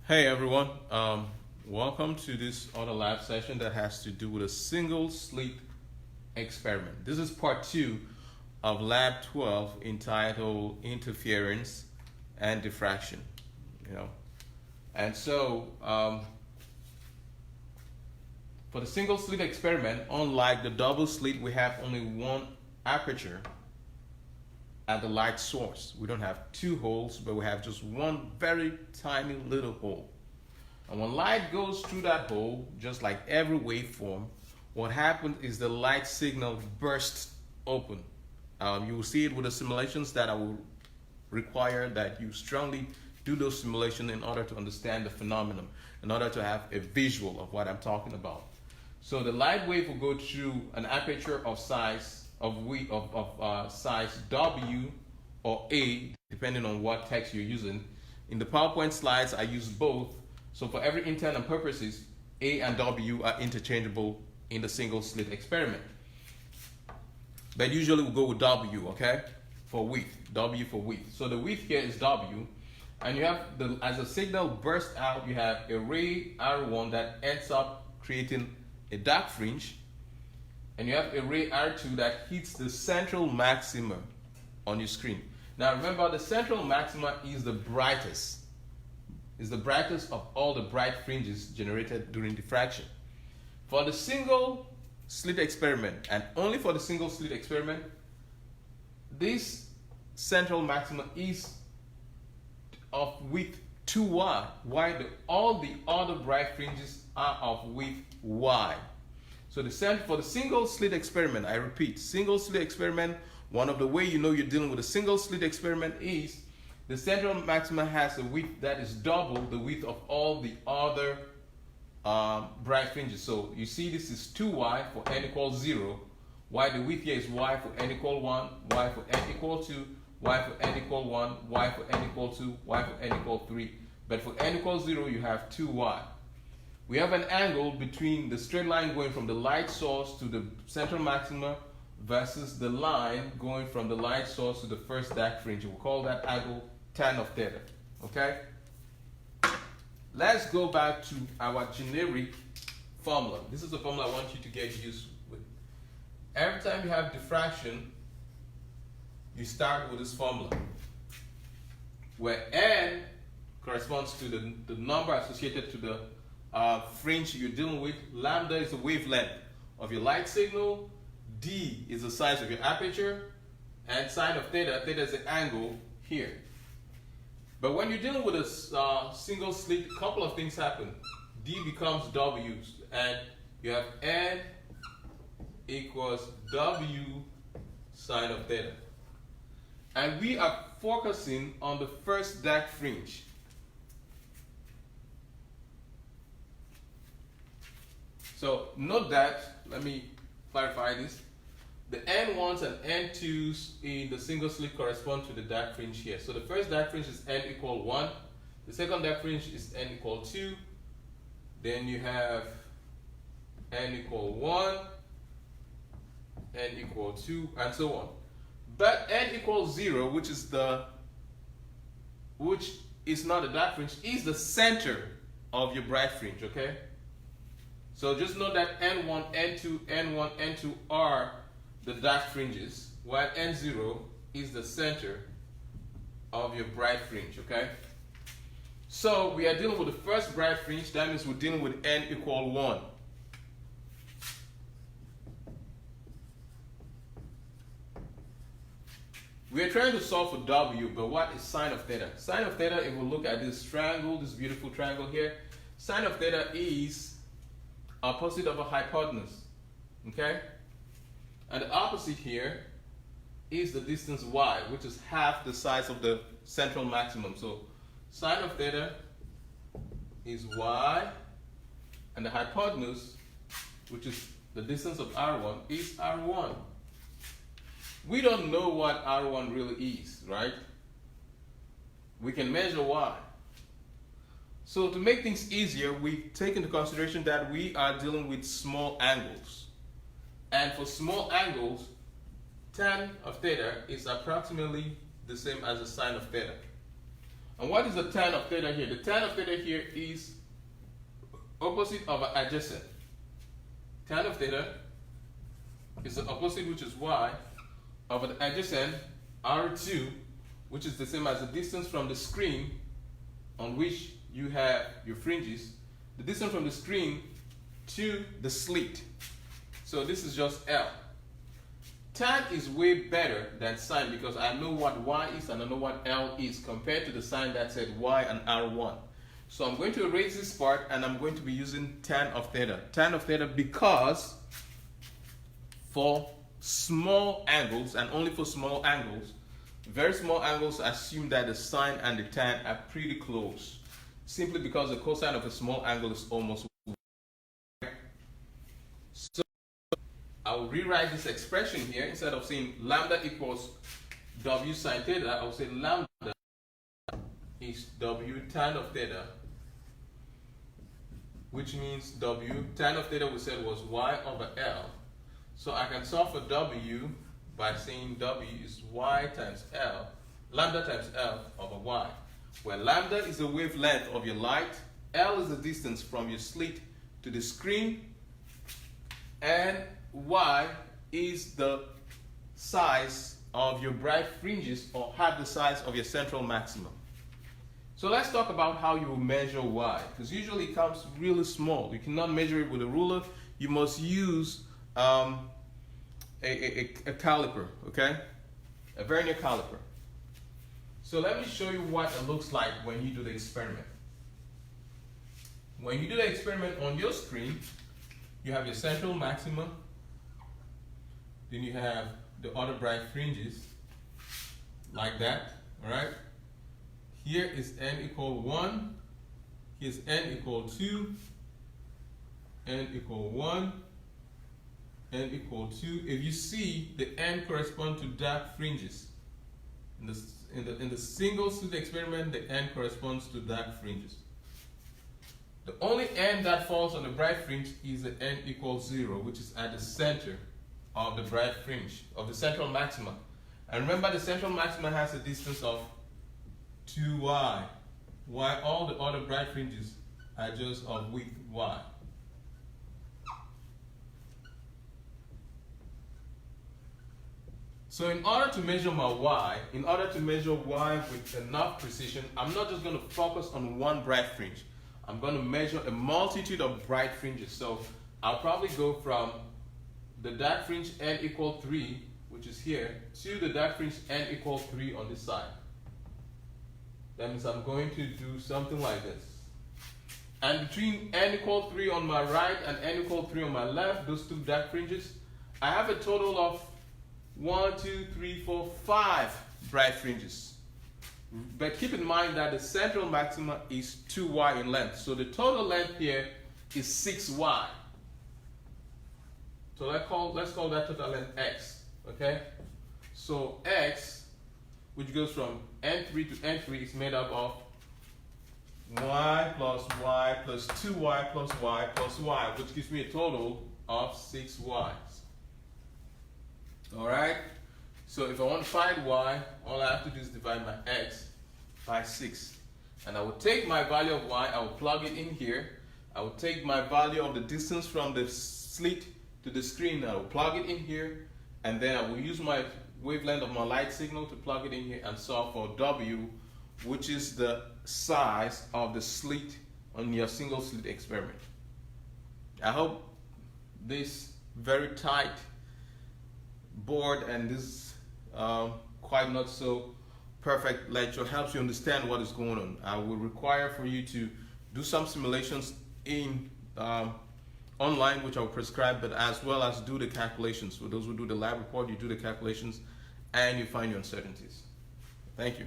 Hey everyone, welcome to this other lab session that has to do with a single slit experiment. This is part 2 of lab 12 entitled interference and diffraction. And so for the single slit experiment, unlike the double slit, we have only one aperture at the light source. We don't have two holes, but we have just one very tiny little hole. And when light goes through that hole, just like every waveform, what happens is the light signal bursts open. You will see it with the simulations that I will require that you strongly do those simulations in order to understand the phenomenon, in order to have a visual of what I'm talking about. So the light wave will go through an aperture of size size W or A, depending on what text you're using. In the PowerPoint slides, I use both. So for every intent and purposes, A and W are interchangeable in the single slit experiment. But usually we'll go with W, okay? For width, W for width. So the width here is W, and you have, as the signal bursts out, you have a ray R1 that ends up creating a dark fringe, and you have a ray R2 that hits the central maxima on your screen. Now remember, the central maxima is the brightest. Is the brightest of all the bright fringes generated during diffraction. For the single slit experiment, and only for the single slit experiment, this central maxima is of width 2y, while all the other bright fringes are of width y. So for the single slit experiment, I repeat, single slit experiment, one of the way you know you're dealing with a single slit experiment is the central maxima has a width that is double the width of all the other bright fringes. So you see this is 2y for n equals 0, while the width here is y for n equal 1, y for n equal 2, y for n equal 1, y for n equal 2, y for n equal 3. But for n equals 0, you have 2y. We have an angle between the straight line going from the light source to the central maxima versus the line going from the light source to the first dark fringe. We'll call that angle tan of theta, okay? Let's go back to our generic formula. This is the formula I want you to get used with. Every time you have diffraction, you start with this formula, where n corresponds to the number associated to the fringe you're dealing with. Lambda is the wavelength of your light signal, d is the size of your aperture, and sine of theta, theta is the angle here. But when you're dealing with a single slit, a couple of things happen. D becomes W, and you have n equals W sine of theta. And we are focusing on the first dark fringe. So note that, let me clarify this. The N1s and N2s in the single slit correspond to the dark fringe here. So the first dark fringe is N equal 1. The second dark fringe is N equal 2. Then you have N equal 1, N equal 2, and so on. But N equals 0, which is not a dark fringe, is the center of your bright fringe, okay? So just know that N1, N2, N1, N2 are the dark fringes, while N0 is the center of your bright fringe, okay? So we are dealing with the first bright fringe. That means we're dealing with N equal 1. We are trying to solve for W, but what is sine of theta? Sine of theta, if we look at this triangle, this beautiful triangle here, sine of theta is opposite of a hypotenuse, okay? And the opposite here is the distance y, which is half the size of the central maximum. So sine of theta is y, and the hypotenuse, which is the distance of R1, is R1. We don't know what R1 really is, right? We can measure y. So to make things easier, we take into consideration that we are dealing with small angles. And for small angles, tan of theta is approximately the same as the sine of theta. And what is the tan of theta here? The tan of theta here is opposite of adjacent. Tan of theta is the opposite, which is y, of an adjacent R2, which is the same as the distance from the screen on which you have your fringes, the distance from the screen to the slit. So this is just L. Tan is way better than sine because I know what y is and I know what L is compared to the sine that said y and R1. So I'm going to erase this part and I'm going to be using tan of theta. Tan of theta because for small angles and only for small angles, very small angles, assume that the sine and the tan are pretty close. Simply because the cosine of a small angle is almost 1. So I'll rewrite this expression here. Instead of saying lambda equals w sine theta, I'll say lambda is w tan of theta, which means w tan of theta we said was y over L. So I can solve for w by saying w is y times L, lambda times L over y, where lambda is the wavelength of your light, L is the distance from your slit to the screen, and y is the size of your bright fringes, or half the size of your central maximum. So let's talk about how you will measure y, because usually it comes really small. You cannot measure it with a ruler. You must use a caliper, okay? A vernier caliper. So let me show you what it looks like when you do the experiment. When you do the experiment on your screen, you have your central maximum, then you have the other bright fringes, like that, all right? Here is n equal 1, here's n equal 2, n equal 1, n equal 2. If you see, the n correspond to dark fringes. In the single slit experiment, the n corresponds to dark fringes. The only n that falls on the bright fringe is the n equals 0, which is at the center of the bright fringe, of the central maxima. And remember, the central maxima has a distance of 2y, while all the other bright fringes are just of width y. So in order to measure my y, in order to measure y with enough precision, I'm not just going to focus on one bright fringe. I'm going to measure a multitude of bright fringes. So I'll probably go from the dark fringe n equal 3, which is here, to the dark fringe n equal 3 on this side. That means I'm going to do something like this. And between n equal 3 on my right and n equal 3 on my left, those two dark fringes, I have a total of 1, 2, 3, 4, 5 bright fringes. But keep in mind that the central maxima is 2y in length. So the total length here is 6y. So let's call that total length x. Okay? So x, which goes from n3 to n3, is made up of y plus 2y plus y plus y, which gives me a total of 6y's. Alright? So if I want to find y, all I have to do is divide my x by 6. And I will take my value of y, I will plug it in here. I will take my value of the distance from the slit to the screen, I will plug it in here. And then I will use my wavelength of my light signal to plug it in here and solve for w, which is the size of the slit on your single slit experiment. I hope this very tight board and this quite not so perfect lecture helps you understand what is going on. I will require for you to do some simulations in online, which I will prescribe, but as well as do the calculations. For those who do the lab report, you do the calculations and you find your uncertainties. Thank you.